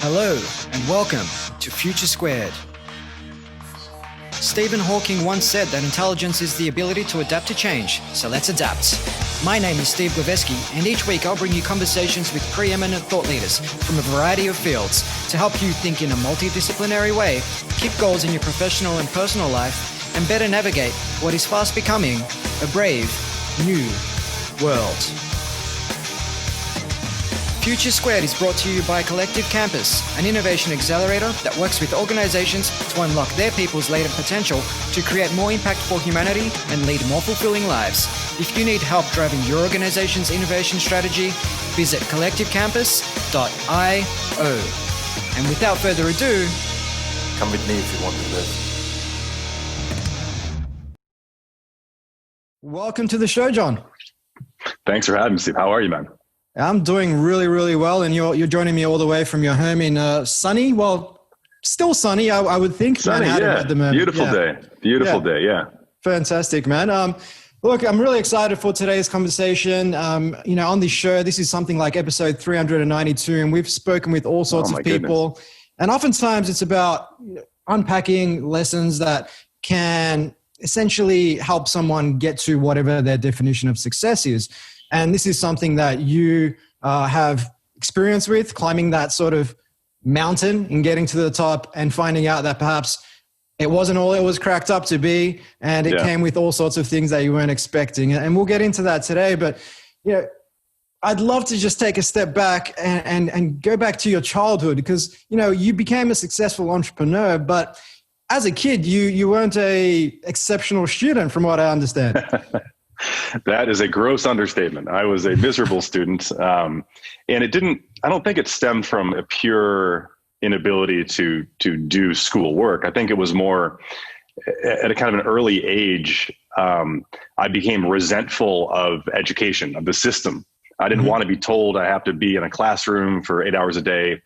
Hello and welcome to Future Squared. Stephen Hawking once said that intelligence is the ability to adapt to change, so let's adapt. My name is Steve Glaveski, and each week I'll bring you conversations with preeminent thought leaders from a variety of fields to help you think in a multidisciplinary way, keep goals in your professional and personal life, and better navigate what is fast becoming a brave, new world. Future Squared is brought to you by Collective Campus, an innovation accelerator that works with organizations to unlock their people's latent potential to create more impact for humanity and lead more fulfilling lives. If you need help driving your organization's innovation strategy, visit collectivecampus.io. And without further ado, come with me if you want to live. Welcome to the show, John. Thanks for having me, Steve. How are you, man? I'm doing really, really well, and you're joining me all the way from your home in sunny, well, still sunny, I would think. Sunny, yeah. Beautiful day. Beautiful day, yeah. Fantastic, man. Look, I'm really excited for today's conversation. On this show, this is something like episode 392, and we've spoken with all sorts of people. Goodness. And oftentimes it's about unpacking lessons that can essentially help someone get to whatever their definition of success is. And this is something that you have experience with, climbing that sort of mountain and getting to the top and finding out that perhaps it wasn't all it was cracked up to be, and it came with all sorts of things that you weren't expecting. And we'll get into that today. But I'd love to just take a step back and go back to your childhood, because you became a successful entrepreneur, but as a kid, you weren't a exceptional student, from what I understand. That is a gross understatement. I was a miserable student. And I don't think it stemmed from a pure inability to do schoolwork. I think it was more at a kind of an early age. I became resentful of education, of the system. I didn't want to be told I have to be in a classroom for 8 hours a day.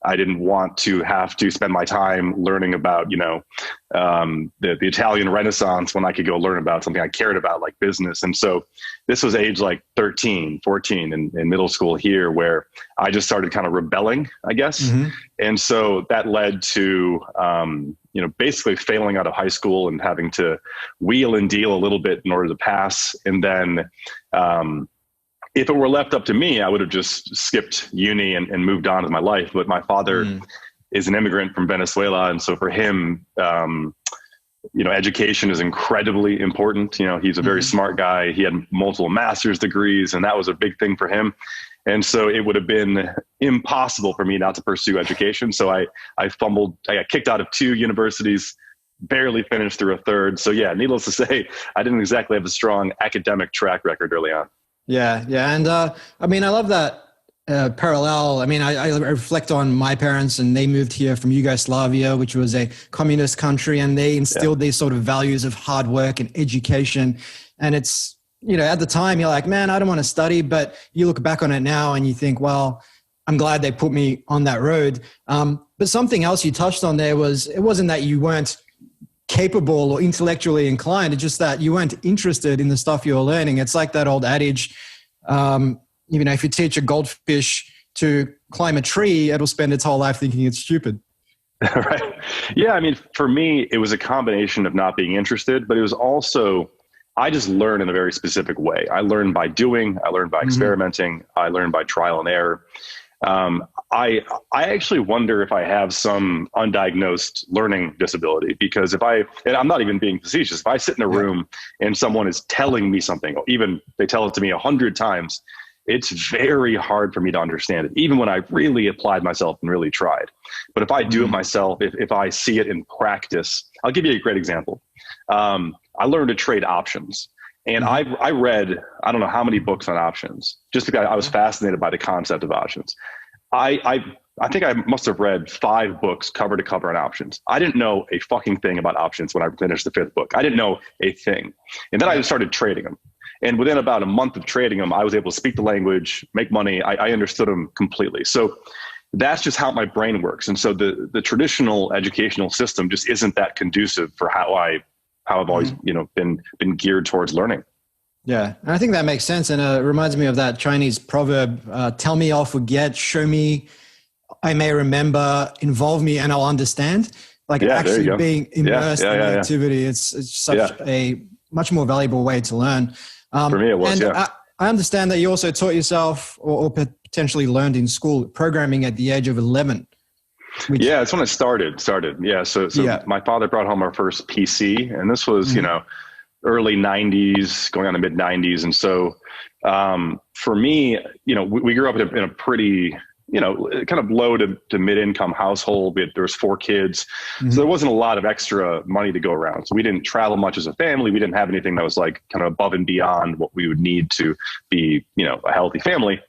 I didn't want to have to spend my time learning about, the Italian Renaissance when I could go learn about something I cared about, like business. And so this was age like 13, 14 in middle school here, where I just started kind of rebelling, I guess. Mm-hmm. And so that led to, basically failing out of high school and having to wheel and deal a little bit in order to pass. And then, if it were left up to me, I would have just skipped uni and moved on with my life. But my father is an immigrant from Venezuela. And so for him, education is incredibly important. He's a very smart guy. He had multiple master's degrees, and that was a big thing for him. And so it would have been impossible for me not to pursue education. So I fumbled. I got kicked out of 2 universities, barely finished through a third. So yeah, needless to say, I didn't exactly have a strong academic track record early on. Yeah. And I love that parallel. I reflect on my parents, and they moved here from Yugoslavia, which was a communist country, and they instilled these sort of values of hard work and education. And it's, at the time you're like, man, I don't want to study, but you look back on it now and you think, well, I'm glad they put me on that road. But something else you touched on there was, it wasn't that you weren't capable or intellectually inclined. It's just that you weren't interested in the stuff you were learning. It's like that old adage, if you teach a goldfish to climb a tree, it'll spend its whole life thinking it's stupid. Right. Yeah. For me, it was a combination of not being interested, but it was also, I just learned in a very specific way. I learned by doing, I learned by experimenting, I learned by trial and error. I actually wonder if I have some undiagnosed learning disability, because and I'm not even being facetious, if I sit in a room and someone is telling me something, or even they tell it to me 100 times, it's very hard for me to understand it, even when I really applied myself and really tried. But if I do it myself, if I see it in practice, I'll give you a great example. I learned to trade options. And I read, I don't know how many books on options, just because I was fascinated by the concept of options. I think I must have read 5 books cover to cover on options. I didn't know a fucking thing about options when I finished the 5th book. I didn't know a thing. And then I just started trading them. And within about a month of trading them, I was able to speak the language, make money. I understood them completely. So that's just how my brain works. And so the traditional educational system just isn't that conducive for how I've always, been geared towards learning. Yeah. And I think that makes sense. And it reminds me of that Chinese proverb, tell me I'll forget, show me I may remember involve me and I'll understand. Like actually being immersed in the activity. It's such a much more valuable way to learn. For me, it was, I understand that you also taught yourself or potentially learned in school programming at the age of 11. That's when I started. Yeah. So my father brought home our first PC, and this was, early 90s, going on to mid 90s. And so for me, we grew up in a pretty, kind of low to mid-income household. There was 4 kids. So there wasn't a lot of extra money to go around. So we didn't travel much as a family. We didn't have anything that was like kind of above and beyond what we would need to be, a healthy family.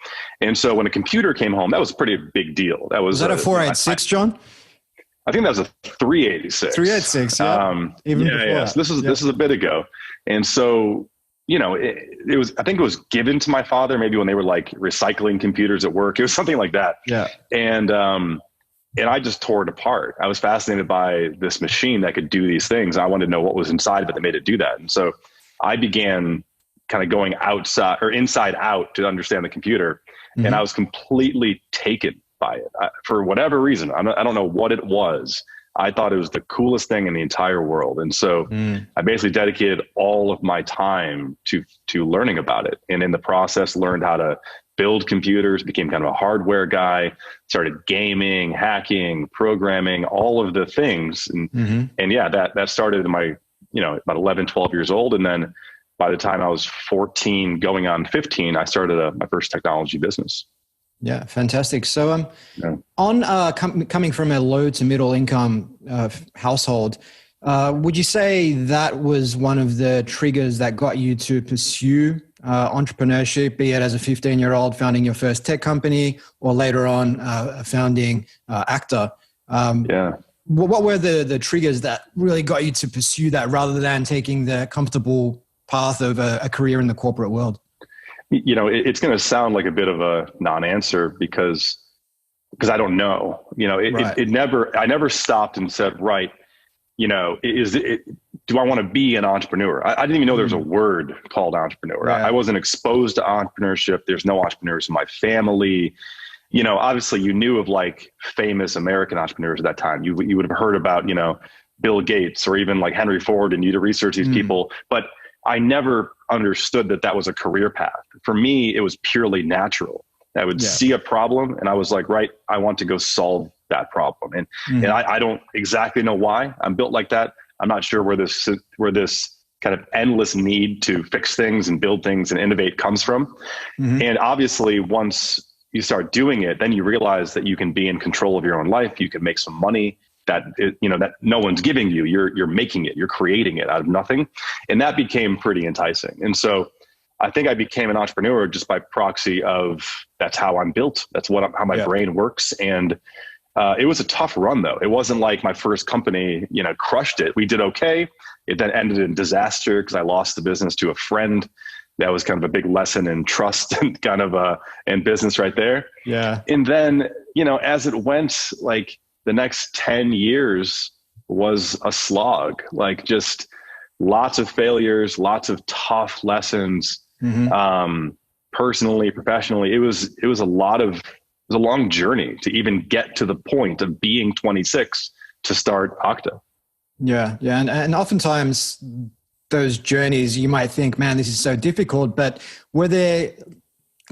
And so when a computer came home, that was a pretty big deal. Was that a 486, John? I think that was a 386. 386, yeah. Even before that. So this is a bit ago. And so, it was, I think it was given to my father, maybe when they were like recycling computers at work. It was something like that. Yeah. And I just tore it apart. I was fascinated by this machine that could do these things. I wanted to know what was inside of it that made it do that. And so I began kind of going outside or inside out to understand the computer. And I was completely taken by it for whatever reason. I don't know what it was. I thought it was the coolest thing in the entire world. And so I basically dedicated all of my time to learning about it. And in the process, learned how to build computers, became kind of a hardware guy, started gaming, hacking, programming, all of the things. And that started in my, about 11, 12 years old. And then by the time I was 14, going on 15, I started my first technology business. Yeah, fantastic. So coming from a low to middle income household, would you say that was one of the triggers that got you to pursue entrepreneurship, be it as a 15-year-old founding your first tech company or later on founding Akta? What were the triggers that really got you to pursue that rather than taking the comfortable path of a career in the corporate world? It's going to sound like a bit of a non-answer because I don't know, I never stopped and said, right, do I want to be an entrepreneur? I didn't even know there was a word called entrepreneur. Yeah. I wasn't exposed to entrepreneurship. There's no entrepreneurs in my family. Obviously you knew of like famous American entrepreneurs at that time. You would have heard about, Bill Gates or even like Henry Ford, and you to research these people, but I never understood that was a career path. For me, it was purely natural. I would see a problem and I was like, right, I want to go solve that problem. And I don't exactly know why I'm built like that. I'm not sure where this kind of endless need to fix things and build things and innovate comes from. And obviously once you start doing it, then you realize that you can be in control of your own life. You can make some money that no one's giving you. You're making it, you're creating it out of nothing. And that became pretty enticing. And so I think I became an entrepreneur just by proxy of that's how I'm built. That's how my brain works. And it was a tough run though. It wasn't like my first company, crushed it. We did okay. It then ended in disaster because I lost the business to a friend. That was kind of a big lesson in trust and kind of in business right there. Yeah. And then, as it went, like the next 10 years was a slog, like just lots of failures, lots of tough lessons, personally, professionally. It was a long journey to even get to the point of being 26 to start Akta. Yeah. Yeah. And oftentimes those journeys, you might think, man, this is so difficult, but were there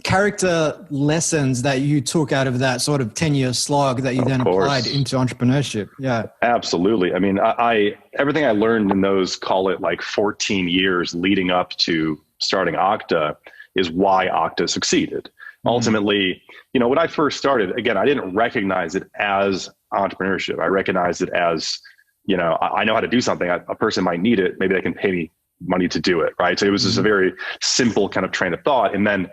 character lessons that you took out of that sort of 10-year slog that you then applied into entrepreneurship? Yeah, absolutely. I mean, everything I learned in those, call it like 14 years leading up to starting Akta, is why Akta succeeded. Ultimately, when I first started, again, I didn't recognize it as entrepreneurship. I recognized it as, I know how to do something. A person might need it. Maybe they can pay me money to do it. Right. So it was just a very simple kind of train of thought. And then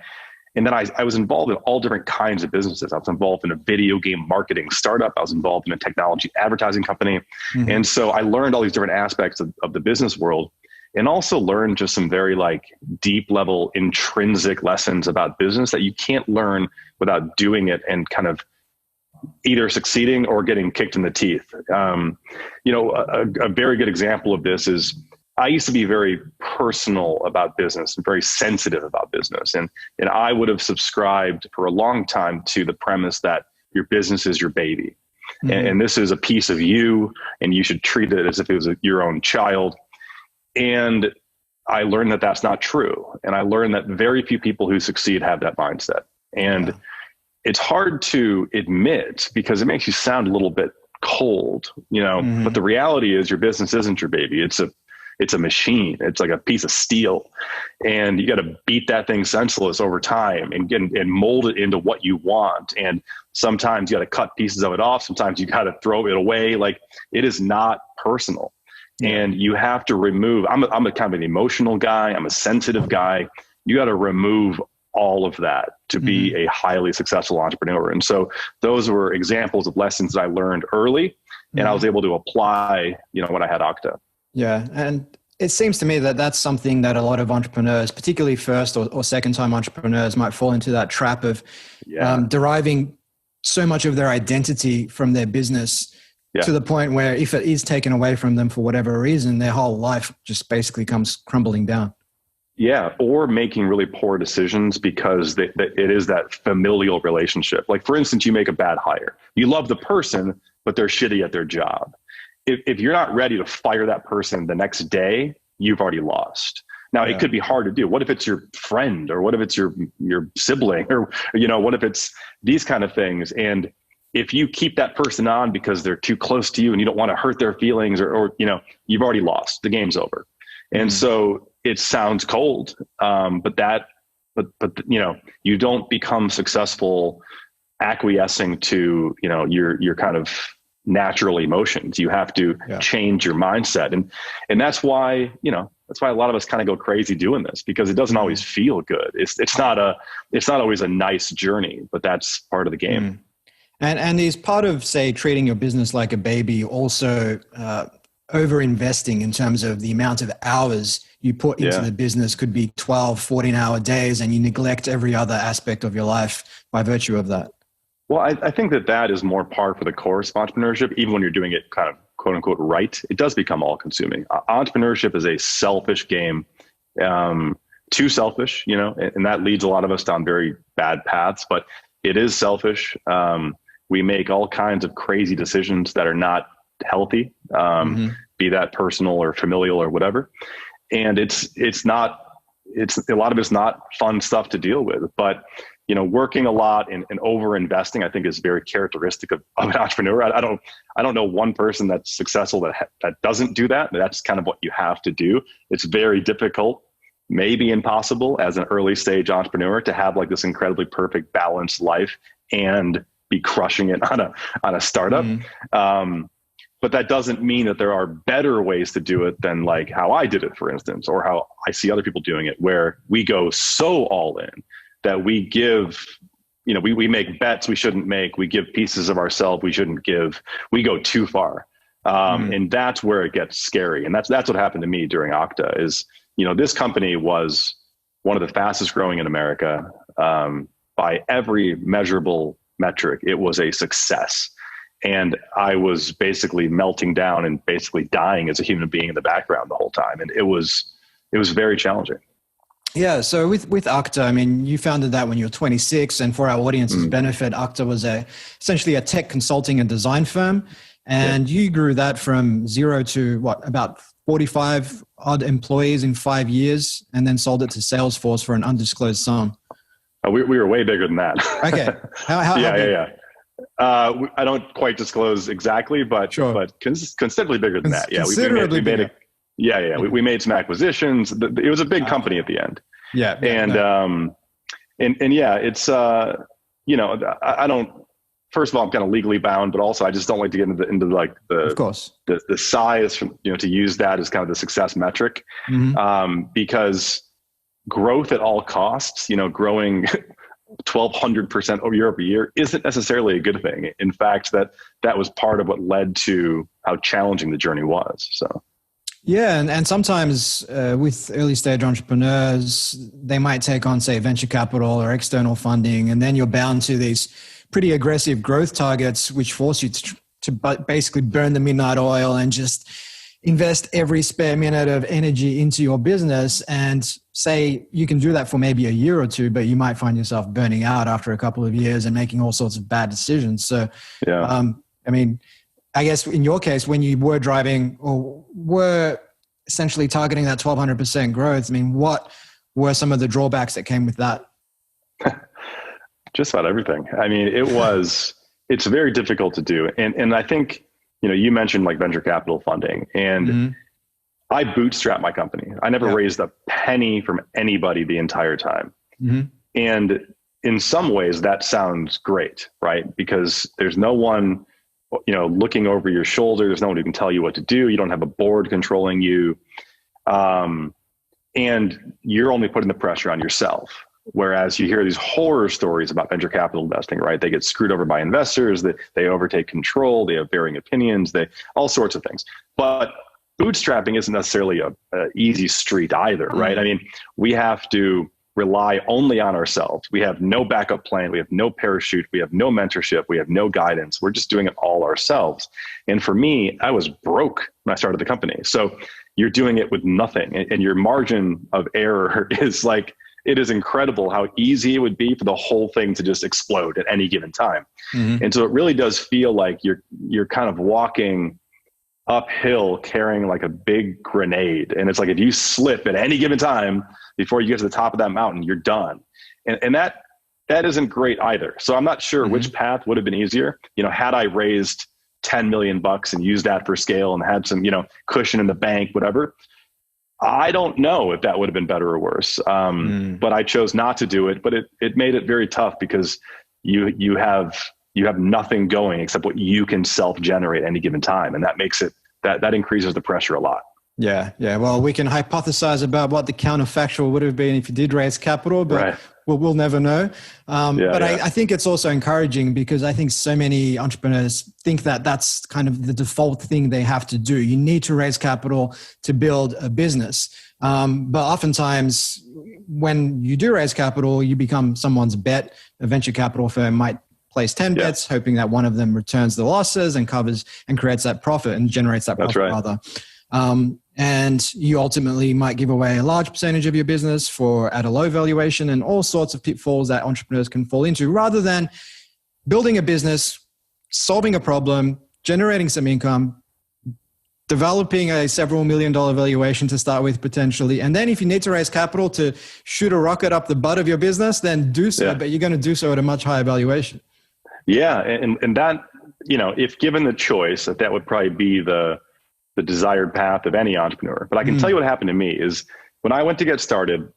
I was involved in all different kinds of businesses. I was involved in a video game marketing startup. I was involved in a technology advertising company. And so I learned all these different aspects of the business world, and also learned just some very like deep level intrinsic lessons about business that you can't learn without doing it and kind of either succeeding or getting kicked in the teeth. A very good example of this is I used to be very personal about business and very sensitive about business. And I would have subscribed for a long time to the premise that Your business is your baby. And this is a piece of you, and you should treat it as if it was your own child. And I learned that that's not true. And I learned that very few people who succeed have that mindset. And it's hard to admit because it makes you sound a little bit cold, but the reality is your business isn't your baby. It's a machine. It's like a piece of steel, and you got to beat that thing senseless over time and mold it into what you want. And sometimes you got to cut pieces of it off. Sometimes you got to throw it away. Like, it is not personal. And you have to remove, I'm a kind of an emotional guy. I'm a sensitive guy. You got to remove all of that to be a highly successful entrepreneur. And so those were examples of lessons that I learned early, and I was able to apply, when I had Akta. Yeah. And it seems to me that that's something that a lot of entrepreneurs, particularly first or second time entrepreneurs, might fall into that trap of deriving so much of their identity from their business to the point where if it is taken away from them for whatever reason, their whole life just basically comes crumbling down. Yeah. Or making really poor decisions because it is that familial relationship. Like, for instance, you make a bad hire. You love the person, but they're shitty at their job. If you're not ready to fire that person the next day, you've already lost. Now, it could be hard to do. What if it's your friend, or what if it's your sibling, or, what if it's these kind of things? And if you keep that person on because they're too close to you and you don't want to hurt their feelings, or you've already lost. The game's over. And so it sounds cold, but you don't become successful acquiescing to, your kind of natural emotions. You have to change your mindset. And that's why, that's why a lot of us kind of go crazy doing this, because it doesn't always feel good. It's not always a nice journey, but that's part of the game. And is part of, say, treating your business like a baby also over investing in terms of the amount of hours you put into the business? Could be 12, 14-hour days, and you neglect every other aspect of your life by virtue of that. Well, I think that is more par for the course of entrepreneurship. Even when you're doing it kind of quote unquote right, it does become all consuming. Entrepreneurship is a selfish game, too selfish, and that leads a lot of us down very bad paths, but it is selfish. We make all kinds of crazy decisions that are not healthy, be that personal or familial or whatever. And it's a lot of it's not fun stuff to deal with, but working a lot and over investing, I think, is very characteristic of an entrepreneur. I don't know one person that's successful that doesn't do that. That's kind of what you have to do. It's very difficult, maybe impossible, as an early stage entrepreneur to have like this incredibly perfect balanced life and be crushing it on a startup. But that doesn't mean that there are better ways to do it than like how I did it, for instance, or how I see other people doing it, where we go so all in that we give, we make bets we shouldn't make. We give pieces of ourselves we shouldn't give. We go too far. And that's where it gets scary. And that's what happened to me during Akta is, this company was one of the fastest growing in America. By every measurable metric, it was a success. And I was basically melting down and basically dying as a human being in the background the whole time. And it was very challenging. Yeah. So with Akta, I mean, you founded that when you were 26, and for our audience's benefit, Akta was essentially a tech consulting and design firm. And you grew that from 0 to about 45 odd employees in 5 years, and then sold it to Salesforce for an undisclosed sum. We were way bigger than that. Okay. How I don't quite disclose exactly, but considerably bigger than that. Yeah, considerably bigger. We made some acquisitions. It was a big company at the end. It's I don't. First of all, I'm kind of legally bound, but also I just don't like to get into the size, to use that as kind of the success metric, because growth at all costs, growing 1,200% year over year isn't necessarily a good thing. In fact, that was part of what led to how challenging the journey was. So. Yeah. And sometimes with early stage entrepreneurs, they might take on, say, venture capital or external funding, and then you're bound to these pretty aggressive growth targets, which force you to basically burn the midnight oil and just, invest every spare minute of energy into your business, and say you can do that for maybe a year or two, but you might find yourself burning out after a couple of years and making all sorts of bad decisions. So, I mean, I guess in your case, when you were driving or were essentially targeting that 1,200% growth, I mean, what were some of the drawbacks that came with that? Just about everything. I mean, it's very difficult to do. And I think, you mentioned like venture capital funding, and I bootstrapped my company. I never raised a penny from anybody the entire time. And in some ways that sounds great, right? Because there's no one, looking over your shoulder. There's no one who can tell you what to do. You don't have a board controlling you. And you're only putting the pressure on yourself. Whereas you hear these horror stories about venture capital investing, right? They get screwed over by investors, that they overtake control, they have varying opinions, all sorts of things. But bootstrapping isn't necessarily a easy street either, right? I mean, we have to rely only on ourselves. We have no backup plan. We have no parachute. We have no mentorship. We have no guidance. We're just doing it all ourselves. And for me, I was broke when I started the company. So you're doing it with nothing, and your margin of error is like, it is incredible how easy it would be for the whole thing to just explode at any given time. And so it really does feel like you're kind of walking uphill carrying like a big grenade. And it's like, if you slip at any given time before you get to the top of that mountain, you're done. And that isn't great either. So I'm not sure which path would have been easier. Had I raised 10 million bucks and used that for scale and had some, cushion in the bank, whatever, I don't know if that would have been better or worse. But I chose not to do it, but it made it very tough because you have nothing going except what you can self-generate any given time. And that makes it, that increases the pressure a lot. Yeah. Well, we can hypothesize about what the counterfactual would have been if you did raise capital, but we'll never know. I think it's also encouraging because I think so many entrepreneurs think that that's kind of the default thing they have to do. You need to raise capital to build a business. But oftentimes when you do raise capital, you become someone's bet. A venture capital firm might place 10 bets, hoping that one of them returns the losses and covers and creates that profit and generates that profit rather. And you ultimately might give away a large percentage of your business at a low valuation, and all sorts of pitfalls that entrepreneurs can fall into, rather than building a business, solving a problem, generating some income, developing a several $1 million valuation to start with potentially. And then if you need to raise capital to shoot a rocket up the butt of your business, then do so, but you're going to do so at a much higher valuation. Yeah. And that, if given the choice, that would probably be the desired path of any entrepreneur. But I can tell you what happened to me is when I went to get started,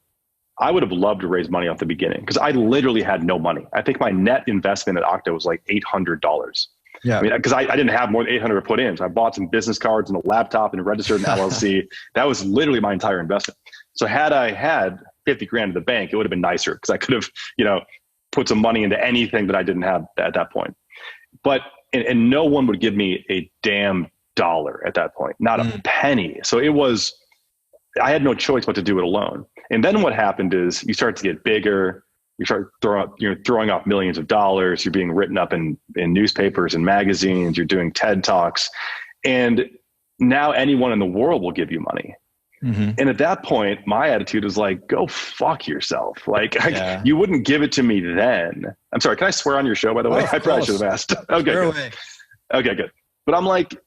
I would have loved to raise money off the beginning because I literally had no money. I think my net investment at Akta was like $800. Yeah. I mean, because I didn't have more than 800 to put in. So I bought some business cards and a laptop and registered an LLC. That was literally my entire investment. So had I had 50 grand in the bank, it would have been nicer because I could have, put some money into anything that I didn't have at that point. But, and no one would give me a damn dollar at that point, not a penny. So I had no choice but to do it alone. And then what happened is you start to get bigger. You start throwing off millions of dollars. You're being written up in newspapers and magazines. You're doing TED Talks. And now anyone in the world will give you money. And at that point, my attitude is like, go fuck yourself. Like you wouldn't give it to me then. I'm sorry. Can I swear on your show, by the way? I probably should have asked. Okay, good. Okay, good. But I'm like,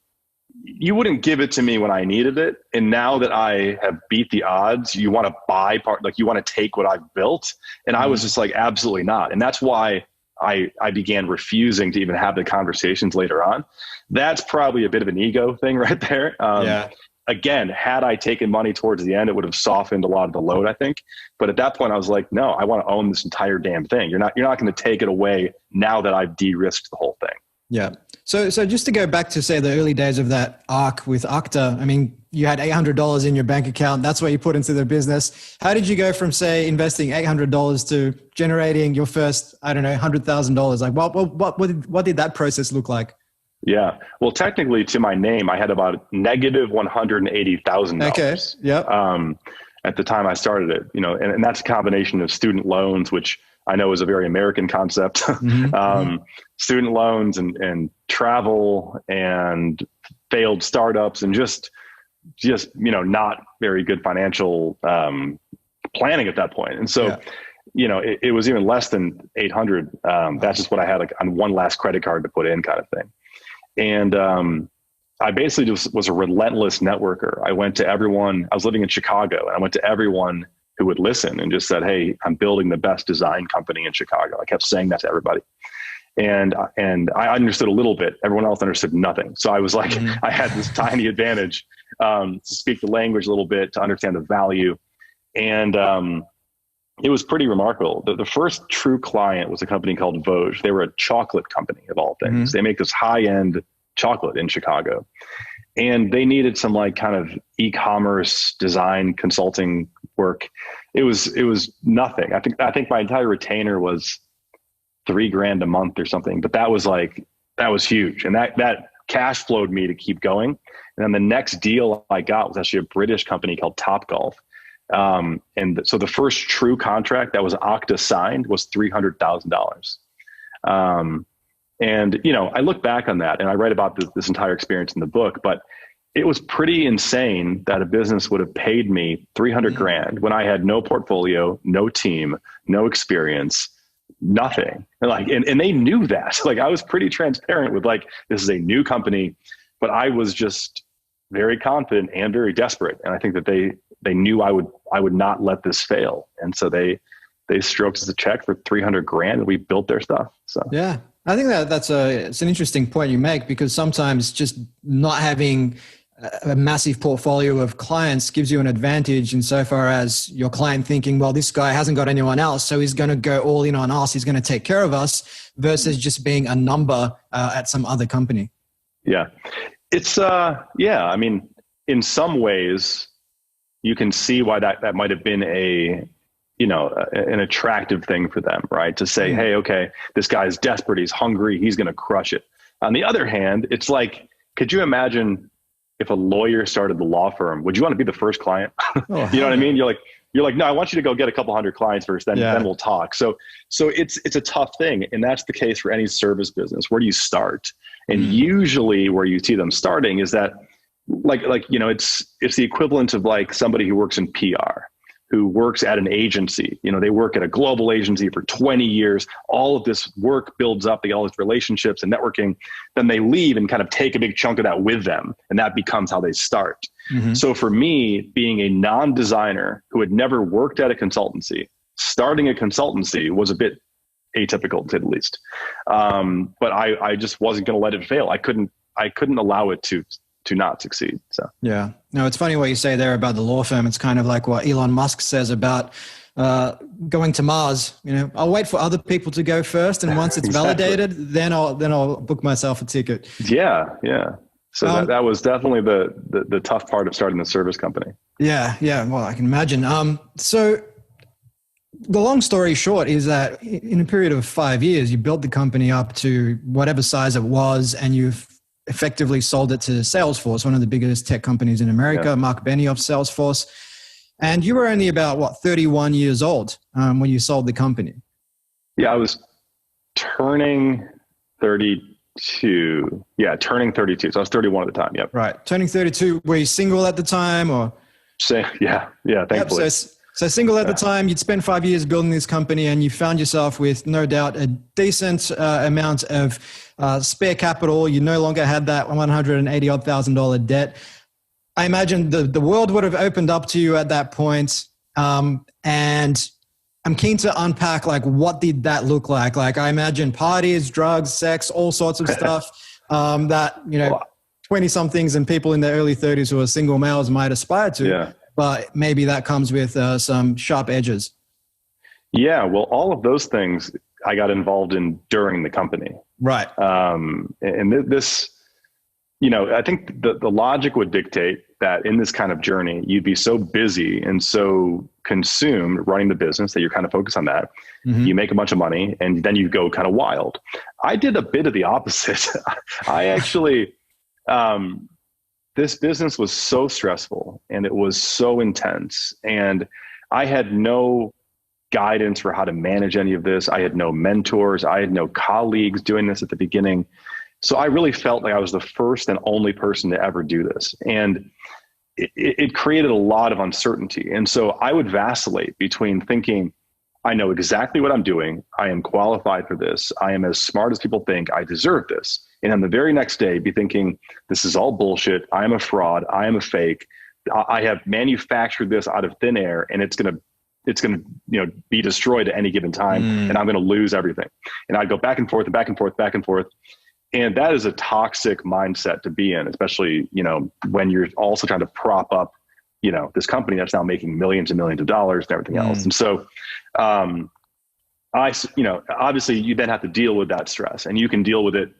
you wouldn't give it to me when I needed it. And now that I have beat the odds, you want to buy you want to take what I've built. And I was just like, absolutely not. And that's why I began refusing to even have the conversations later on. That's probably a bit of an ego thing right there. Again, had I taken money towards the end, it would have softened a lot of the load, I think. But at that point I was like, no, I want to own this entire damn thing. You're not going to take it away now that I've de-risked the whole thing. Yeah. So just to go back to say the early days of that arc with Akta, I mean, you had $800 in your bank account. That's what you put into the business. How did you go from, say, investing $800 to generating your first, I don't know, $100,000? Like what did that process look like? Yeah. Well, technically to my name, I had about negative $180,000. Okay. Yeah. At the time I started it, and that's a combination of student loans, which I know is a very American concept, student loans and travel and failed startups and just just, not very good financial planning at that point. And so, it was even less than 800. That's just what I had like on one last credit card to put in kind of thing. And I basically just was a relentless networker. I went to everyone. I was living in Chicago, and I went to everyone who would listen and just said, "Hey, I'm building the best design company in Chicago." I kept saying that to everybody. And I understood a little bit. Everyone else understood nothing. So I was like, I had this tiny advantage to speak the language a little bit, to understand the value. And it was pretty remarkable. The first true client was a company called Vosges. They were a chocolate company of all things. They make this high-end chocolate in Chicago. And they needed some like kind of e-commerce design consulting work. It was nothing. I think my entire retainer was $3,000 a month or something, but that was huge. And that cash flowed me to keep going. And then the next deal I got was actually a British company called Topgolf. And so the first true contract that was Akta signed was $300,000. And, I look back on that and I write about this entire experience in the book, but it was pretty insane that a business would have paid me $300,000 when I had no portfolio, no team, no experience, nothing. And they knew that. Like, I was pretty transparent with like, this is a new company, but I was just very confident and very desperate. And I think that they knew I would not let this fail. And so they stroked us a check for $300,000 and we built their stuff. So yeah, I think it's an interesting point you make, because sometimes just not having a massive portfolio of clients gives you an advantage insofar as your client thinking, well, this guy hasn't got anyone else, so he's going to go all in on us. He's going to take care of us, versus just being a number at some other company. Yeah. It's, I mean, in some ways you can see why that might've been an attractive thing for them, right? To say, hey, okay, this guy's desperate. He's hungry. He's going to crush it. On the other hand, it's like, could you imagine if a lawyer started the law firm? Would you want to be the first client? You know what I mean? You're like, no, I want you to go get a couple hundred clients first, then we'll talk. So it's a tough thing. And that's the case for any service business. Where do you start? And usually where you see them starting is that it's the equivalent of like somebody who works in PR, who works at an agency. They work at a global agency for 20 years. All of this work builds up. They get all these relationships and networking. Then they leave and kind of take a big chunk of that with them. And that becomes how they start. So for me, being a non-designer who had never worked at a consultancy, starting a consultancy was a bit atypical, to say the least. But I just wasn't going to let it fail. I couldn't allow it to not succeed. So yeah, no, it's funny what you say there about the law firm. It's kind of like what Elon Musk says about going to Mars. I'll wait for other people to go first, and once it's validated, then I'll book myself a ticket. Yeah. So that was definitely the tough part of starting the service company. Yeah. Well, I can imagine. So the long story short is that in a period of 5 years, you built the company up to whatever size it was, and you've effectively sold it to Salesforce, one of the biggest tech companies in America. Yeah. Mark Benioff, Salesforce. And you were only about 31 years old when you sold the company. Yeah, I was turning 32. Yeah, turning 32. So I was 31 at the time. Yep. Right. Turning 32. Were you single at the time, or? Yeah. Thankfully. Yep, so single at the time, you'd spent 5 years building this company, and you found yourself with no doubt a decent amount of spare capital. You no longer had that $180,000 debt. I imagine the world would have opened up to you at that point. And I'm keen to unpack, like, what did that look like? Like, I imagine parties, drugs, sex, all sorts of stuff that, 20-somethings and people in their early 30s who are single males might aspire to. Yeah. But maybe that comes with some sharp edges. Yeah, well, all of those things I got involved in during the company. Right. And this, I think the logic would dictate that in this kind of journey, you'd be so busy and so consumed running the business that you're kind of focused on that. You make a bunch of money and then you go kind of wild. I did a bit of the opposite. I actually... this business was so stressful and it was so intense, and I had no guidance for how to manage any of this. I had no mentors. I had no colleagues doing this at the beginning. So I really felt like I was the first and only person to ever do this. And it created a lot of uncertainty. And so I would vacillate between thinking, I know exactly what I'm doing. I am qualified for this. I am as smart as people think. I deserve this. And on the very next day, be thinking, this is all bullshit. I am a fraud. I am a fake. I have manufactured this out of thin air, and it's going to be destroyed at any given time, and I'm going to lose everything. And I'd go back and forth and back and forth, back and forth. And that is a toxic mindset to be in, especially, when you're also trying to prop up, this company that's now making millions and millions of dollars and everything else. And so, obviously you then have to deal with that stress, and you can deal with it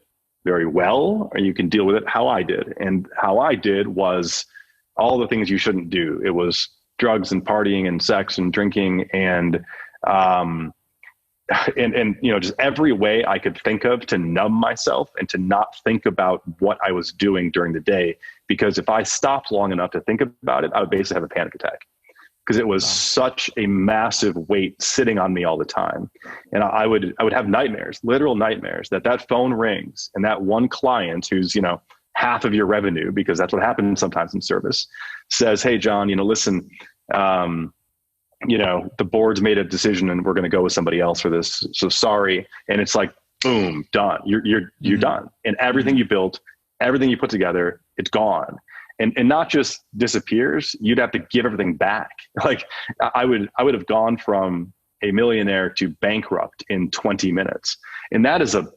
very well, or you can deal with it how I did. And how I did was all the things you shouldn't do. It was drugs and partying and sex and drinking and just every way I could think of to numb myself and to not think about what I was doing during the day. Because if I stopped long enough to think about it, I would basically have a panic attack, because it was such a massive weight sitting on me all the time. And I would have nightmares, literal nightmares, that phone rings and that one client who's, half of your revenue, because that's what happens sometimes in service, says, "Hey, John, listen, the board's made a decision and we're going to go with somebody else for this. So sorry." And it's like, boom, done. You're done. And everything you built, everything you put together, it's gone. And not just disappears, you'd have to give everything back. Like I would have gone from a millionaire to bankrupt in 20 minutes. And that is a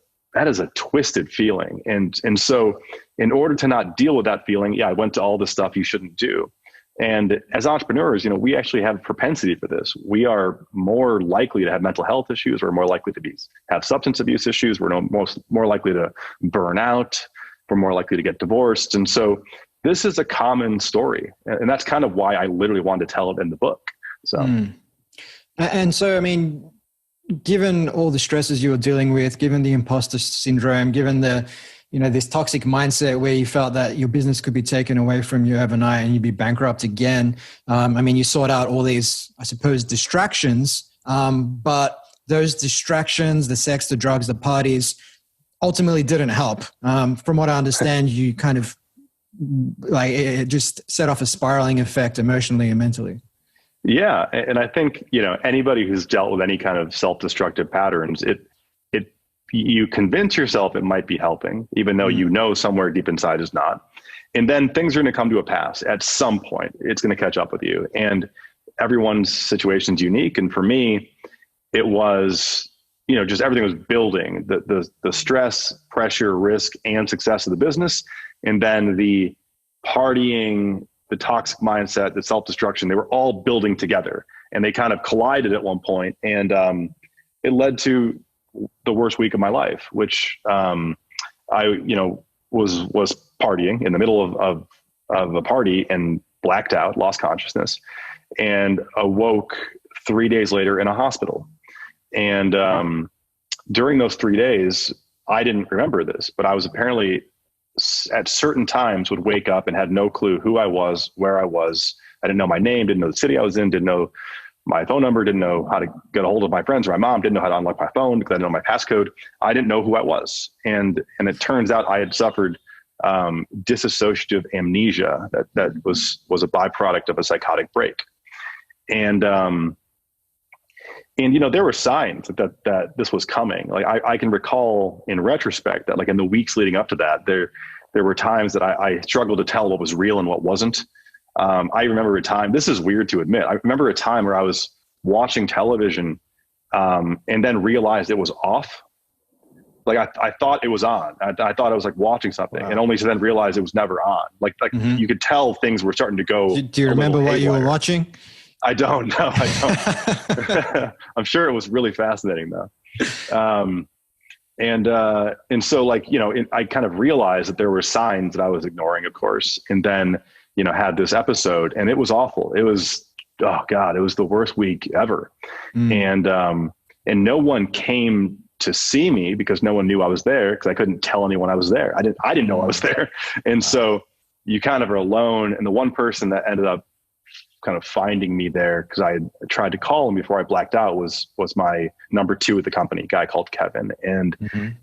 twisted feeling. And so in order to not deal with that feeling, I went to all the stuff you shouldn't do. And as entrepreneurs, we actually have propensity for this. We are more likely to have mental health issues. We're more likely to have substance abuse issues. We're more likely to burn out. We're more likely to get divorced. And so this is a common story. And that's kind of why I literally wanted to tell it in the book. So, And so, given all the stresses you were dealing with, given the imposter syndrome, given the, this toxic mindset where you felt that your business could be taken away from you overnight and you'd be bankrupt again. You sought out all these, I suppose, distractions, but those distractions, the sex, the drugs, the parties, ultimately didn't help. From what I understand, you kind of it just set off a spiraling effect emotionally and mentally. Yeah. And I think, anybody who's dealt with any kind of self-destructive patterns, you convince yourself it might be helping, even though somewhere deep inside is not. And then things are going to come to a pass at some point. It's going to catch up with you. And everyone's situation is unique. And for me, it was, just everything was building. The stress, pressure, risk, and success of the business. And then the partying, the toxic mindset, the self-destruction, they were all building together. And they kind of collided at one point. And it led to the worst week of my life, which I was partying in the middle of a party and blacked out, lost consciousness, and awoke 3 days later in a hospital. And during those 3 days, I didn't remember this, but I was apparently at certain times would wake up and had no clue who I was, where I was. I didn't know my name, didn't know the city I was in, didn't know my phone number, didn't know how to get a hold of my friends or my mom, didn't know how to unlock my phone because I didn't know my passcode. I didn't know who I was. And it turns out I had suffered dissociative amnesia that was a byproduct of a psychotic break. And there were signs that this was coming. Like I can recall in retrospect that like in the weeks leading up to that, there were times that I struggled to tell what was real and what wasn't. I remember a time, this is weird to admit, I remember a time where I was watching television and then realized it was off. Like I thought it was on. I thought I was like watching something, and only to then realize it was never on. Like you could tell things were starting to go. Do you remember what you were watching? I don't know. I don't. I'm sure it was really fascinating though. And so like, I kind of realized that there were signs that I was ignoring, of course. And then, had this episode and it was awful. It was, oh God, it was the worst week ever. And no one came to see me because no one knew I was there because I couldn't tell anyone I was there. I didn't know I was there. And so you kind of are alone. And the one person that ended up kind of finding me there, because I had tried to call him before I blacked out, was my number 2 at the company, a guy called Kevin. And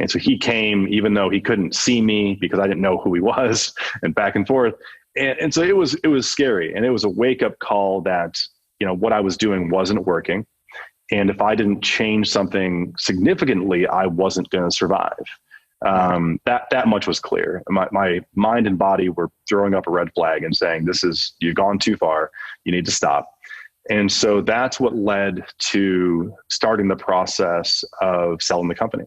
so he came, even though he couldn't see me because I didn't know who he was, and back and forth. And so it was scary, and it was a wake up call that, what I was doing wasn't working. And if I didn't change something significantly, I wasn't going to survive. That much was clear. My mind and body were throwing up a red flag and saying, you've gone too far. You need to stop. And so that's what led to starting the process of selling the company.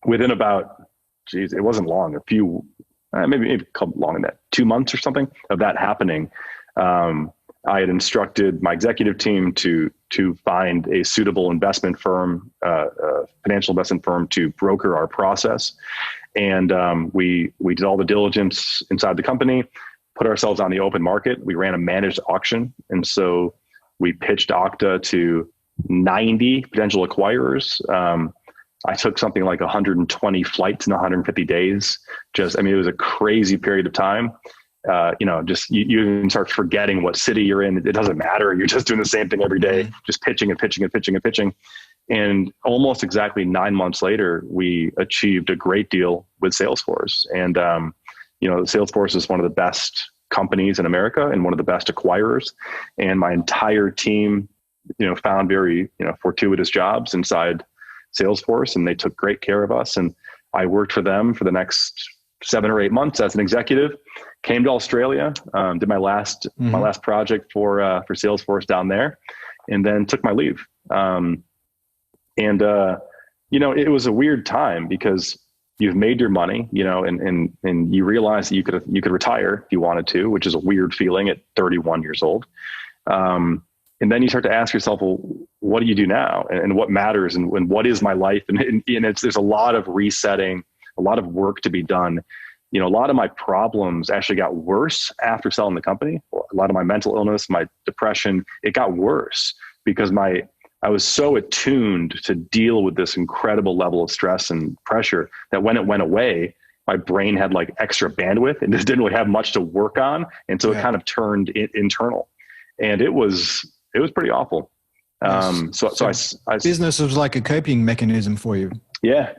Within about, it wasn't long, maybe a couple long in that 2 months or something of that happening. I had instructed my executive team to find a suitable investment firm, financial investment firm, to broker our process. And we did all the diligence inside the company, put ourselves on the open market. We ran a managed auction. And so we pitched Akta to 90 potential acquirers. I took something like 120 flights in 150 days. It was a crazy period of time. You even start forgetting what city you're in. It doesn't matter. You're just doing the same thing every day, just pitching and pitching and pitching and pitching. And almost exactly 9 months later, we achieved a great deal with Salesforce. And, Salesforce is one of the best companies in America and one of the best acquirers. And my entire team, found very, fortuitous jobs inside Salesforce, and they took great care of us. And I worked for them for the next 7 or 8 months as an executive. Came to Australia, did my last project for Salesforce down there, and then took my leave. It was a weird time because you've made your money, and you realize that you could retire if you wanted to, which is a weird feeling at 31 years old. And then you start to ask yourself, well, what do you do now, and what matters, and what is my life? And there's a lot of resetting, a lot of work to be done. A lot of my problems actually got worse after selling the company. A lot of my mental illness, my depression, it got worse because I was so attuned to deal with this incredible level of stress and pressure that when it went away, my brain had like extra bandwidth and just didn't really have much to work on. And so it kind of turned internal, and it was pretty awful. So business was like a coping mechanism for you. Yeah.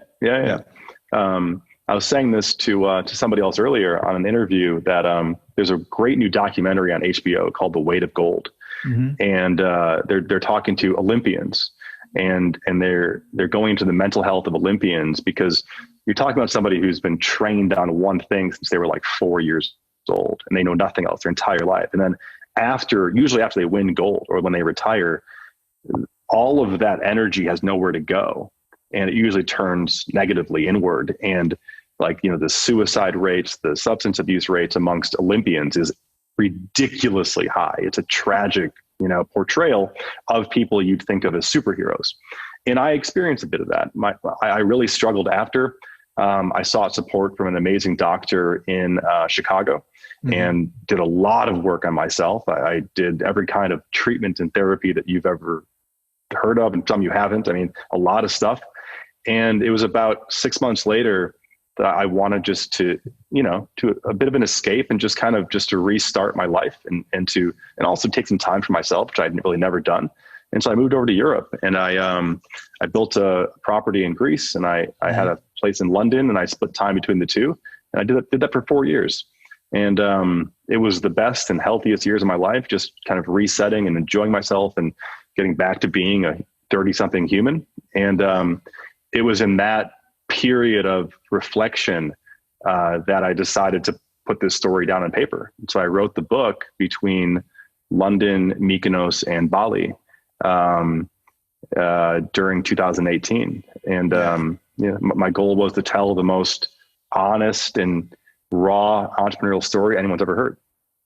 I was saying this to somebody else earlier on an interview that there's a great new documentary on HBO called The Weight of Gold. And they're talking to Olympians, and they're going into the mental health of Olympians, because you're talking about somebody who's been trained on one thing since they were like 4 years old, and they know nothing else their entire life. And then usually after they win gold or when they retire, all of that energy has nowhere to go. And it usually turns negatively inward. And the suicide rates, the substance abuse rates amongst Olympians is ridiculously high. It's a tragic, portrayal of people you'd think of as superheroes. And I experienced a bit of that. I really struggled after. I sought support from an amazing doctor in Chicago and did a lot of work on myself. I did every kind of treatment and therapy that you've ever heard of, and some you haven't. I mean, a lot of stuff. And it was about 6 months later that I wanted just to a bit of an escape and just to restart my life and also take some time for myself, which I'd really never done. And so I moved over to Europe, and I built a property in Greece, and I had a place in London, and I split time between the two. And I did that for 4 years. And it was the best and healthiest years of my life, just kind of resetting and enjoying myself and getting back to being a 30-something human. And it was in that period of reflection that I decided to put this story down on paper. So I wrote the book between London, Mykonos, and Bali during 2018. And my goal was to tell the most honest and raw entrepreneurial story anyone's ever heard.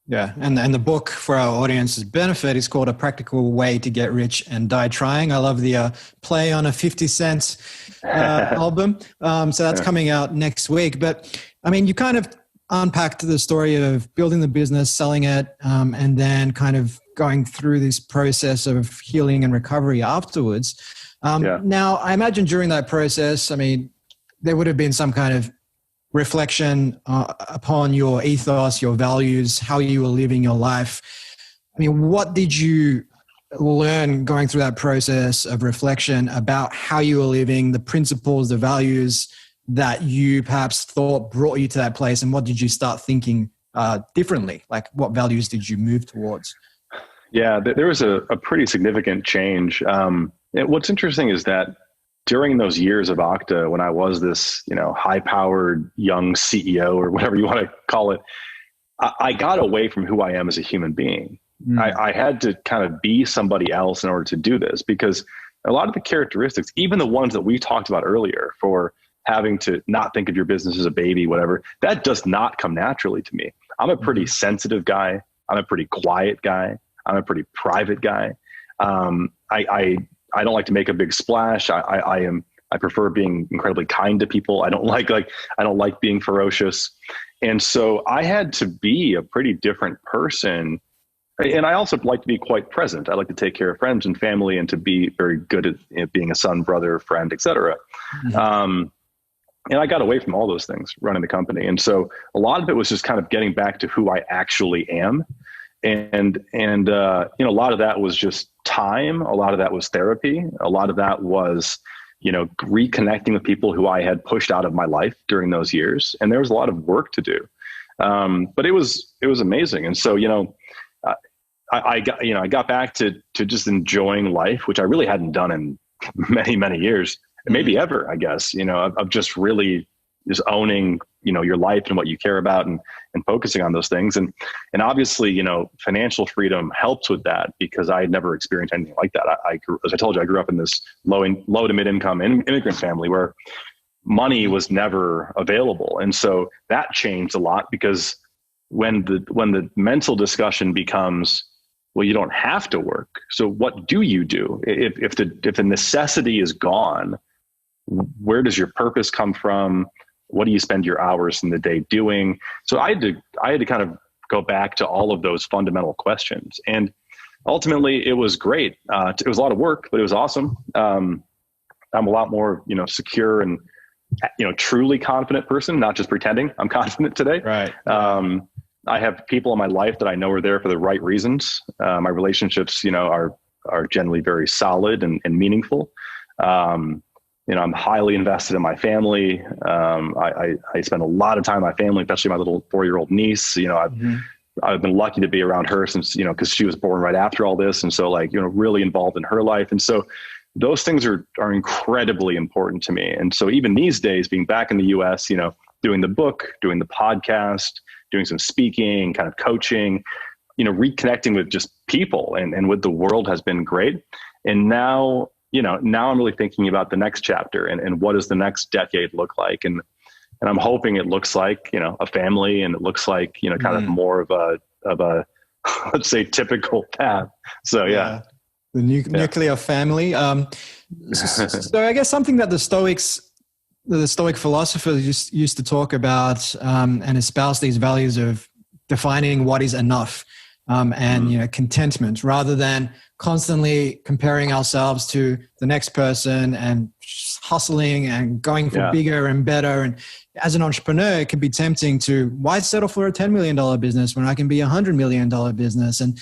Yeah. And the book, for our audience's benefit, is called A Practical Way to Get Rich and Die Trying. I love the play on a 50 Cent album. So that's coming out next week. But I mean, you kind of unpacked the story of building the business, selling it, and then kind of going through this process of healing and recovery afterwards. Now, I imagine during that process, I mean, there would have been some kind of reflection upon your ethos, your values, how you were living your life. I mean, what did you learn going through that process of reflection about how you were living, the principles, the values that you perhaps thought brought you to that place? And what did you start thinking differently? Like what values did you move towards? Yeah, there was a pretty significant change. What's interesting is that during those years of Akta, when I was this, high-powered young CEO or whatever you want to call it, I got away from who I am as a human being. I had to kind of be somebody else in order to do this, because a lot of the characteristics, even the ones that we talked about earlier, for having to not think of your business as a baby, whatever, that does not come naturally to me. I'm a pretty sensitive guy. I'm a pretty quiet guy. I'm a pretty private guy. I don't like to make a big splash. I prefer being incredibly kind to people. I don't like being ferocious. And so I had to be a pretty different person. And I also like to be quite present. I like to take care of friends and family and to be very good at being a son, brother, friend, etc. And I got away from all those things running the company. And so a lot of it was just kind of getting back to who I actually am. And a lot of that was just time. A lot of that was therapy. A lot of that was, reconnecting with people who I had pushed out of my life during those years. And there was a lot of work to do. But it was amazing. And so, I got back to just enjoying life, which I really hadn't done in many, many years, maybe ever, I guess, of just really just owning, your life and what you care about and focusing on those things. And obviously, financial freedom helps with that, because I had never experienced anything like that. As I told you, I grew up in this low to mid income immigrant family where money was never available. And so that changed a lot, because when the mental discussion becomes, well, you don't have to work. So what do you do? If the necessity is gone, where does your purpose come from? What do you spend your hours in the day doing? So I had to kind of go back to all of those fundamental questions. And ultimately it was great. It was a lot of work, but it was awesome. I'm a lot more, secure and, truly confident person, not just pretending I'm confident today. Right. I have people in my life that I know are there for the right reasons. My relationships, are generally very solid and meaningful. I'm highly invested in my family. I spend a lot of time with my family, especially my little 4-year-old niece. I've been lucky to be around her since, because she was born right after all this. And so really involved in her life. And so those things are incredibly important to me. And so even these days, being back in the US, doing the book, doing the podcast, doing some speaking, kind of coaching, reconnecting with just people and with the world has been great. And now I'm really thinking about the next chapter and what does the next decade look like? And I'm hoping it looks like, a family, and it looks like, kind of more of a, let's say, typical path. So, yeah. The nuclear family. So I guess something that the Stoic philosophers used to talk about and espouse these values of defining what is enough and contentment, rather than constantly comparing ourselves to the next person and hustling and going for bigger and better. And as an entrepreneur, it can be tempting to, why settle for a $10 million business when I can be a $100 million business? And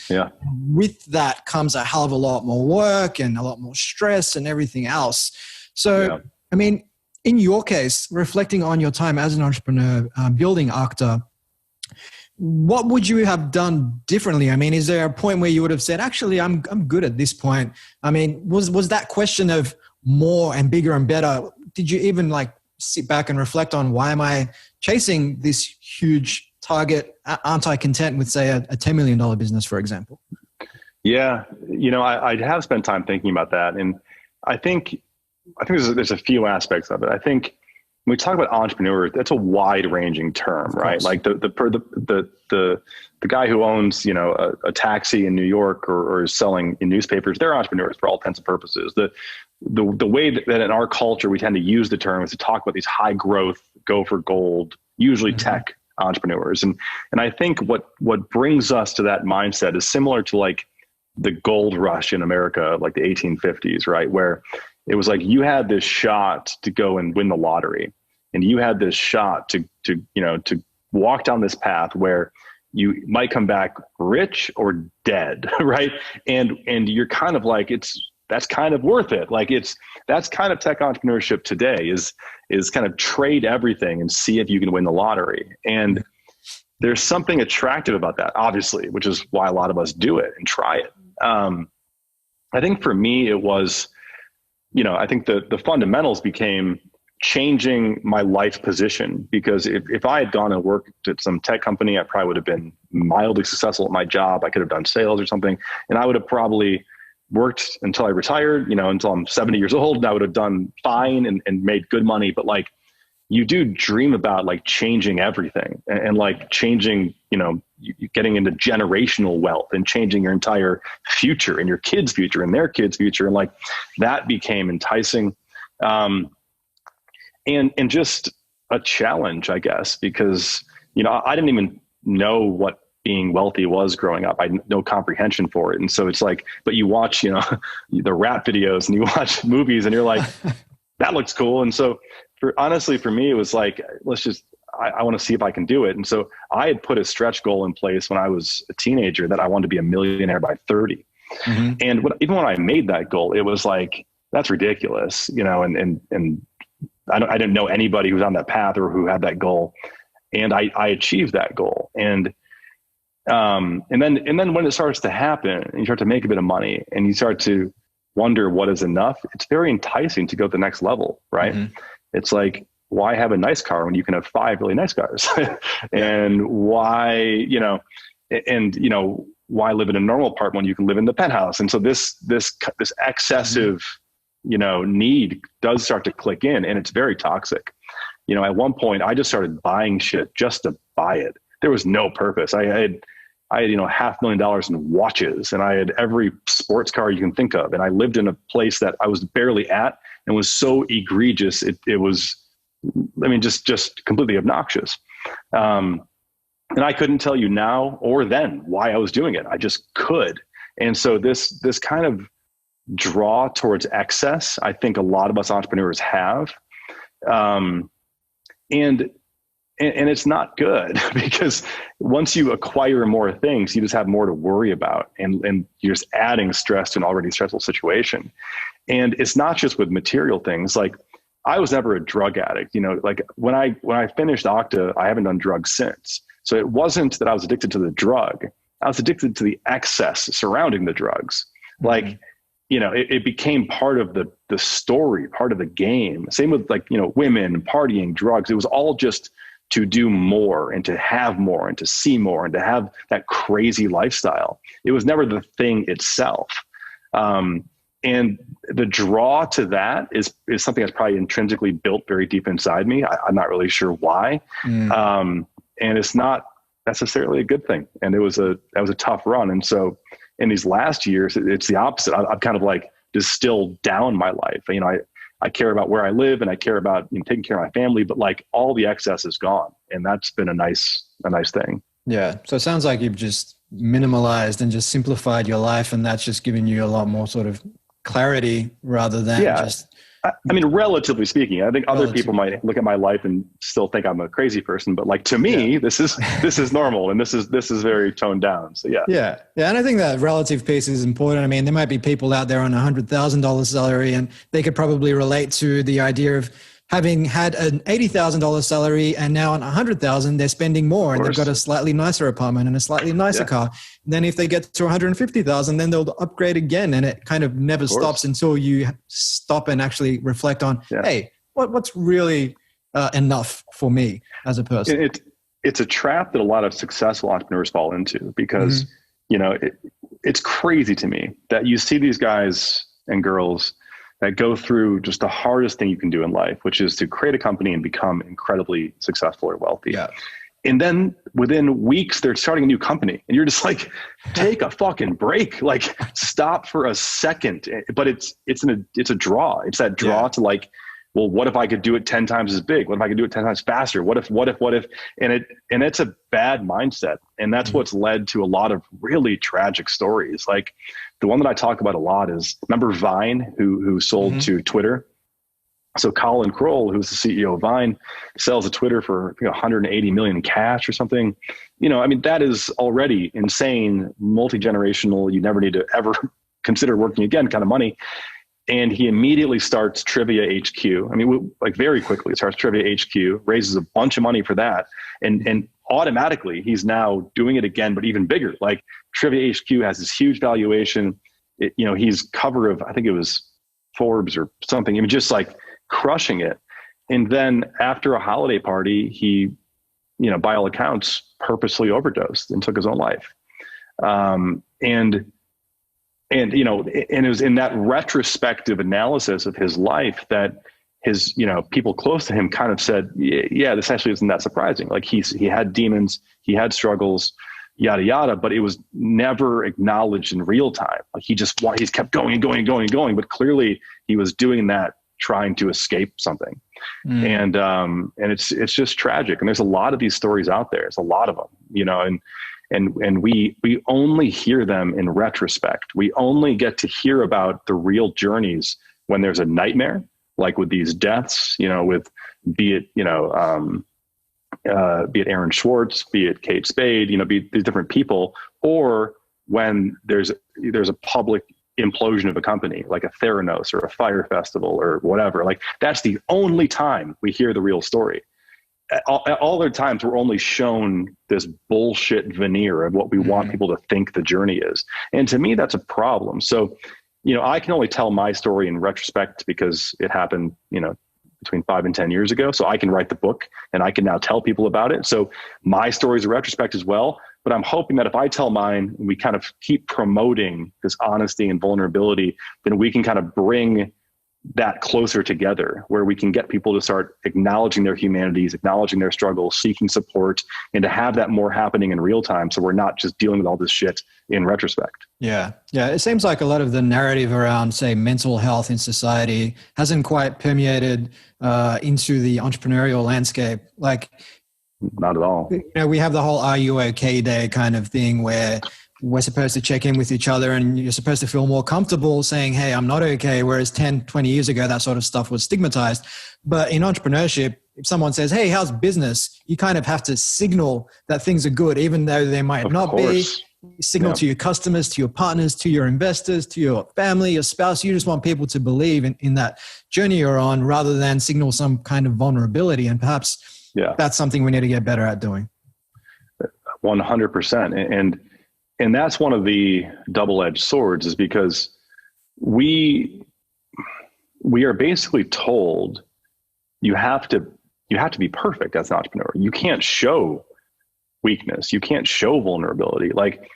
with that comes a hell of a lot more work and a lot more stress and everything else. So, I mean, in your case, reflecting on your time as an entrepreneur, building Akta, what would you have done differently? I mean, is there a point where you would have said, actually, I'm good at this point? I mean, was that question of more and bigger and better, did you even sit back and reflect on, why am I chasing this huge target? Aren't I content with, say, a $10 million business, for example? Yeah. I have spent time thinking about that. And I think there's a few aspects of it. I think when we talk about entrepreneur, that's a wide ranging term, right? Like the guy who owns, a taxi in New York or is selling in newspapers, they're entrepreneurs for all intents and purposes. The way that in our culture, we tend to use the term is to talk about these high growth, go for gold, usually tech entrepreneurs. And I think what brings us to that mindset is similar to the gold rush in America, like the 1850s, right? Where it was like you had this shot to go and win the lottery, and you had this shot to walk down this path where you might come back rich or dead, right? And you're kind of like, that's kind of worth it. That's kind of tech entrepreneurship today is kind of trade everything and see if you can win the lottery. And there's something attractive about that, obviously, which is why a lot of us do it and try it. I think for me, it was, I think the fundamentals became changing my life position, because if I had gone and worked at some tech company, I probably would have been mildly successful at my job. I could have done sales or something, and I would have probably worked until I retired, until I'm 70 years old, and I would have done fine and made good money. But like, you do dream about like changing everything and like changing, getting into generational wealth and changing your entire future and your kids' future and their kids' future. And like, that became enticing. And just a challenge, I guess, because, I didn't even know what being wealthy was growing up. I had no comprehension for it. And so it's like, but you watch, the rap videos and you watch movies and you're like, that looks cool. And so honestly, for me, it was like, I want to see if I can do it. And so I had put a stretch goal in place when I was a teenager that I wanted to be a millionaire by 30. Mm-hmm. And even when I made that goal, it was like, that's ridiculous, and I didn't know anybody who was on that path or who had that goal. And I achieved that goal. And then when it starts to happen and you start to make a bit of money and you start to wonder what is enough, it's very enticing to go to the next level, right? Mm-hmm. It's like, why have a nice car when you can have 5 really nice cars? And why, why live in a normal apartment when you can live in the penthouse? And so this excessive, need does start to click in, and it's very toxic. At one point I just started buying shit just to buy it. There was no purpose. I had $500,000 in watches, and I had every sports car you can think of. And I lived in a place that I was barely at and was so egregious. It was, just completely obnoxious. And I couldn't tell you now or then why I was doing it. I just could. And so this kind of draw towards excess, I think a lot of us entrepreneurs have. And it's not good, because once you acquire more things, you just have more to worry about, and you're just adding stress to an already stressful situation. And it's not just with material things. Like, I was never a drug addict, like when I finished Akta, I haven't done drugs since. So it wasn't that I was addicted to the drug. I was addicted to the excess surrounding the drugs. Mm-hmm. Like, it became part of the story, part of the game. Same with women, partying, drugs. It was all just to do more and to have more and to see more and to have that crazy lifestyle. It was never the thing itself. And the draw to that is something that's probably intrinsically built very deep inside me. I'm not really sure why. And it's not necessarily a good thing. And that was a tough run. And so in these last years, it's the opposite. I've kind of like distilled down my life. I care about where I live, and I care about taking care of my family, but like all the excess is gone. And that's been a nice thing. Yeah. So it sounds like you've just minimalized and just simplified your life, and that's just given you a lot more sort of clarity rather than just... relatively speaking, I think other people might look at my life and still think I'm a crazy person, but like to me, this is normal, and this is very toned down. So yeah. And I think that relative piece is important. There might be people out there on $100,000 salary, and they could probably relate to the idea of having had an $80,000 salary and now on $100,000, they're spending more, and they've got a slightly nicer apartment and a slightly nicer car. Then if they get to $150,000, then they'll upgrade again. And it kind of never stops until you stop and actually reflect on, hey, what's really enough for me as a person? It's a trap that a lot of successful entrepreneurs fall into, because, it's crazy to me that you see these guys and girls that go through just the hardest thing you can do in life, which is to create a company and become incredibly successful or wealthy. Yeah. And then within weeks, they're starting a new company, and you're just like, take a fucking break, like stop for a second. But it's a draw. It's that draw to like, well, what if I could do it 10 times as big? What if I could do it 10 times faster? What if, and it's a bad mindset. And that's what's led to a lot of really tragic stories. Like the one that I talk about a lot is, remember Vine, who sold to Twitter? So Colin Kroll, who's the CEO of Vine, sells a Twitter for 180 million in cash or something. That is already insane, multi-generational. You never need to ever consider working again kind of money. And he immediately starts Trivia HQ. Very quickly starts Trivia HQ, raises a bunch of money for that. And automatically he's now doing it again, but even bigger. Like Trivia HQ has this huge valuation. He's cover of, I think it was Forbes or something. I mean, just like crushing it. And then after a holiday party, he, by all accounts, purposely overdosed and took his own life. And it was in that retrospective analysis of his life that his, people close to him kind of said, yeah, this actually isn't that surprising. Like he had demons, he had struggles, yada, yada, but it was never acknowledged in real time. Like he's kept going and going and going and going, but clearly he was doing that trying to escape something. And it's just tragic. And there's a lot of these stories out there. There's a lot of them, and we only hear them in retrospect. We only get to hear about the real journeys when there's a nightmare, like with these deaths, be it Aaron Schwartz, be it Kate Spade, be it these different people, or when there's a public implosion of a company like a Theranos or a Fire Festival or whatever. Like that's the only time we hear the real story. All other times we're only shown this bullshit veneer of what we want people to think the journey is. And to me, that's a problem. So, I can only tell my story in retrospect because it happened, between 5 and 10 years ago. So I can write the book and I can now tell people about it. So my story is a retrospect as well. But I'm hoping that if I tell mine, we kind of keep promoting this honesty and vulnerability, then we can kind of bring that closer together, where we can get people to start acknowledging their humanities, acknowledging their struggles, seeking support, and to have that more happening in real time. So we're not just dealing with all this shit in retrospect. Yeah. Yeah. It seems like a lot of the narrative around, say, mental health in society hasn't quite permeated into the entrepreneurial landscape. Like, not at all. We have the whole "Are you okay?" day kind of thing where we're supposed to check in with each other and you're supposed to feel more comfortable saying, hey, I'm not okay. Whereas 10, 20 years ago, that sort of stuff was stigmatized. But in entrepreneurship, if someone says, hey, how's business? You kind of have to signal that things are good, even though they might not be. Signal to your customers, to your partners, to your investors, to your family, your spouse. You just want people to believe in that journey you're on rather than signal some kind of vulnerability. And perhaps that's something we need to get better at doing. 100%. And that's one of the double-edged swords, is because we are basically told you have to be perfect as an entrepreneur. You can't show weakness. You can't show vulnerability. Like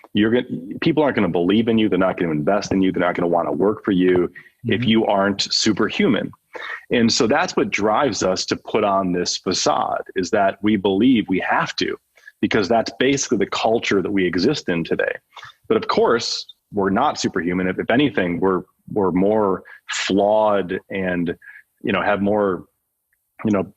people aren't going to believe in you. They're not going to invest in you. They're not going to want to work for you if you aren't superhuman. And so that's what drives us to put on this facade, is that we believe we have to, because that's basically the culture that we exist in today. But of course, we're not superhuman. If anything, we're more flawed and, have more,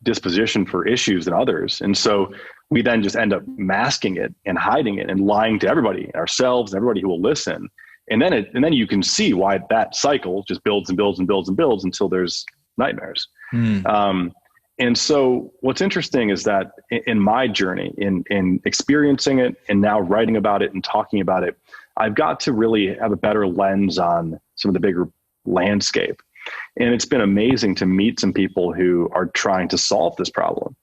disposition for issues than others. And so we then just end up masking it and hiding it and lying to everybody, ourselves, and everybody who will listen. And then you can see why that cycle just builds and builds and builds and builds until there's nightmares. And so what's interesting is that in my journey, in experiencing it and now writing about it and talking about it, I've got to really have a better lens on some of the bigger landscape. And it's been amazing to meet some people who are trying to solve this problem.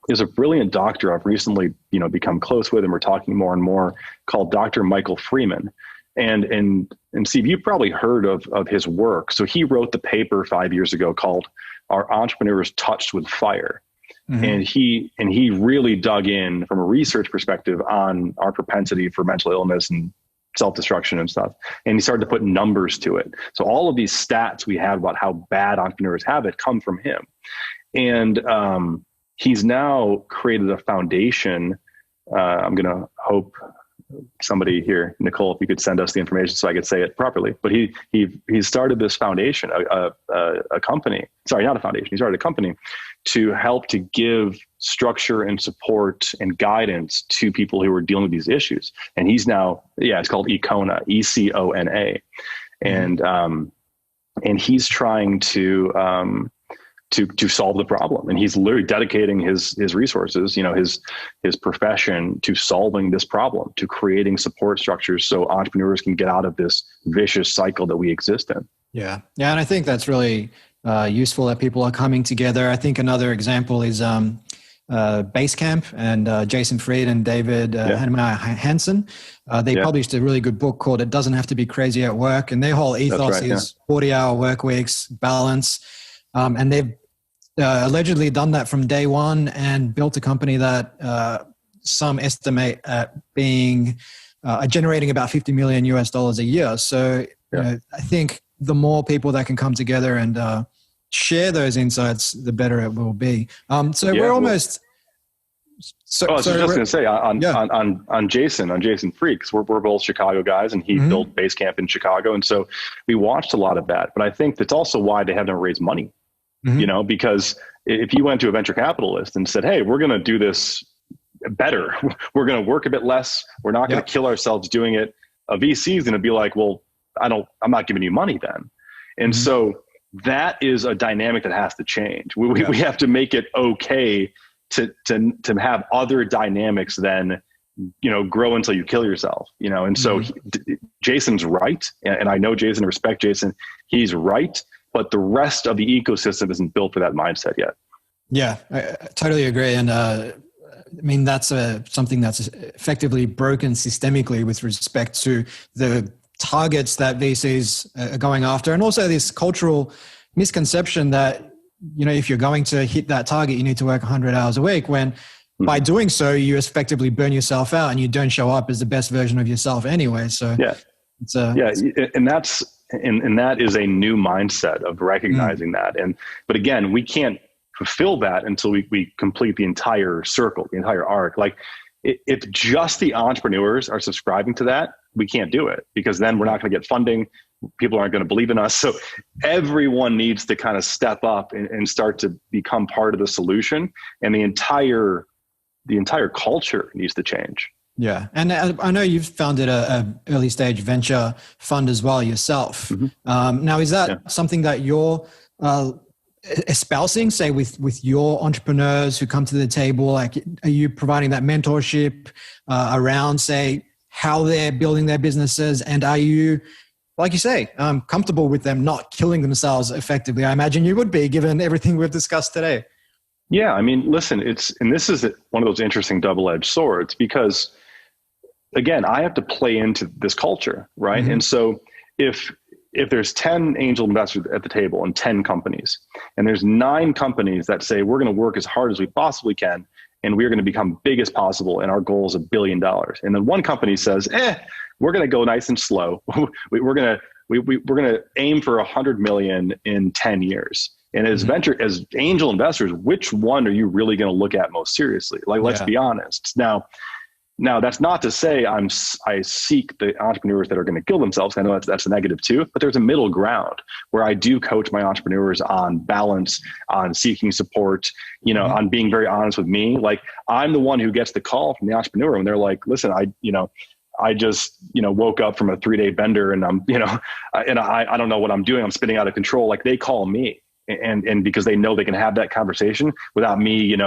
There's a brilliant doctor I've recently, become close with, and we're talking more and more, called Dr. Michael Freeman. And Steve, you've probably heard of his work. So he wrote the paper 5 years ago called "Are Entrepreneurs Touched with Fire?" And he really dug in from a research perspective on our propensity for mental illness and self-destruction and stuff. And he started to put numbers to it. So all of these stats we have about how bad entrepreneurs have it come from him. And he's now created a foundation. I'm going to hope somebody here, Nicole, if you could send us the information so I could say it properly. But he started this foundation, a company. Sorry, not a foundation. He started a company to help to give structure and support and guidance to people who are dealing with these issues. And he's now, it's called ÄKTA, ECONA, and he's trying to solve the problem. And he's literally dedicating his resources, his profession, to solving this problem, to creating support structures so entrepreneurs can get out of this vicious cycle that we exist in. Yeah. And I think that's really useful that people are coming together. I think another example is Basecamp and Jason Fried and David Hansen. They published a really good book called It Doesn't Have to Be Crazy at Work. And their whole ethos is 40-hour work weeks, balance. And they've allegedly done that from day one and built a company that some estimate at being generating about $50 million a year. So I think the more people that can come together and share those insights, the better it will be. We're almost. I was just going to say on Jason Fried, because we're both Chicago guys, and he built Basecamp in Chicago, and so we watched a lot of that. But I think that's also why they haven't raised money. Because if you went to a venture capitalist and said, "Hey, we're going to do this better. We're going to work a bit less. We're not going to kill ourselves doing it," a VC is going to be like, "Well, I'm not giving you money then," and so. That is a dynamic that has to change. We have to make it okay to have other dynamics than, grow until you kill yourself, And so Jason's right. And I know Jason, respect Jason. He's right. But the rest of the ecosystem isn't built for that mindset yet. Yeah, I totally agree. And that's something that's effectively broken systemically with respect to the targets that VCs are going after. And also this cultural misconception that, if you're going to hit that target, you need to work 100 hours a week, when by doing so, you effectively burn yourself out and you don't show up as the best version of yourself anyway. So and that is a new mindset of recognizing that. But again, we can't fulfill that until we complete the entire circle, the entire arc. Like if just the entrepreneurs are subscribing to that, we can't do it, because then we're not going to get funding. People aren't going to believe in us. So everyone needs to kind of step up and start to become part of the solution. And the entire culture needs to change. Yeah. And I know you've founded a early stage venture fund as well yourself. Now, is that something that you're espousing, say, with your entrepreneurs who come to the table? Like, are you providing that mentorship around, say, how they're building their businesses? And are you, like you say, comfortable with them not killing themselves effectively? I imagine you would be, given everything we've discussed today. Yeah. I mean, listen, and this is one of those interesting double-edged swords, because again, I have to play into this culture, right? And so if there's 10 angel investors at the table and 10 companies, and there's 9 companies that say, we're going to work as hard as we possibly can, and we're going to become big as possible, and our goal is $1 billion. And then one company says, we're going to go nice and slow. we're going to aim for 100 million in 10 years. And as angel investors, which one are you really going to look at most seriously? Like, let's be honest. Now, that's not to say I seek the entrepreneurs that are going to kill themselves. I know that's a negative too, but there's a middle ground where I do coach my entrepreneurs on balance, on seeking support, on being very honest with me. Like, I'm the one who gets the call from the entrepreneur when they're like, listen, I just, woke up from a 3-day bender and I'm, and I don't know what I'm doing. I'm spinning out of control. Like, they call me and because they know they can have that conversation without me,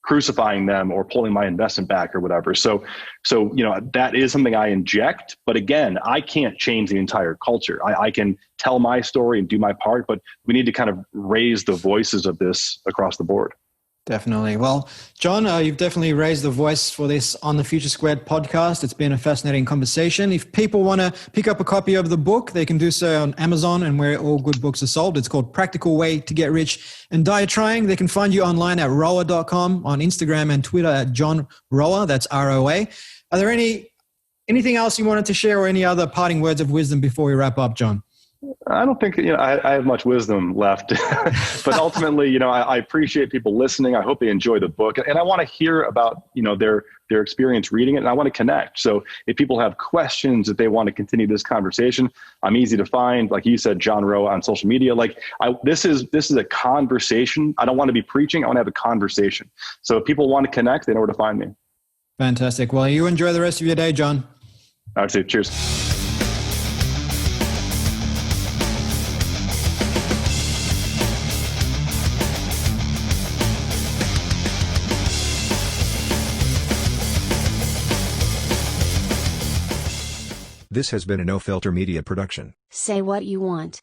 crucifying them or pulling my investment back or whatever. So, that is something I inject, but again, I can't change the entire culture. I can tell my story and do my part, but we need to kind of raise the voices of this across the board. Definitely. Well, John, you've definitely raised the voice for this on the Future Squared podcast. It's been a fascinating conversation. If people want to pick up a copy of the book, they can do so on Amazon and where all good books are sold. It's called Practical Way to Get Rich and Die Trying. They can find you online at roa.com, on Instagram and Twitter at John Roa. That's ROA. Are there anything else you wanted to share, or any other parting words of wisdom before we wrap up, John? I don't think, I have much wisdom left, but ultimately, I appreciate people listening. I hope they enjoy the book, and I want to hear about, their experience reading it, and I want to connect. So if people have questions, if they want to continue this conversation, I'm easy to find. Like you said, John Rowe on social media. Like this is a conversation. I don't want to be preaching. I want to have a conversation. So if people want to connect, they know where to find me. Fantastic. Well, you enjoy the rest of your day, John. All right, Steve. Cheers. This has been a No Filter Media production. Say what you want.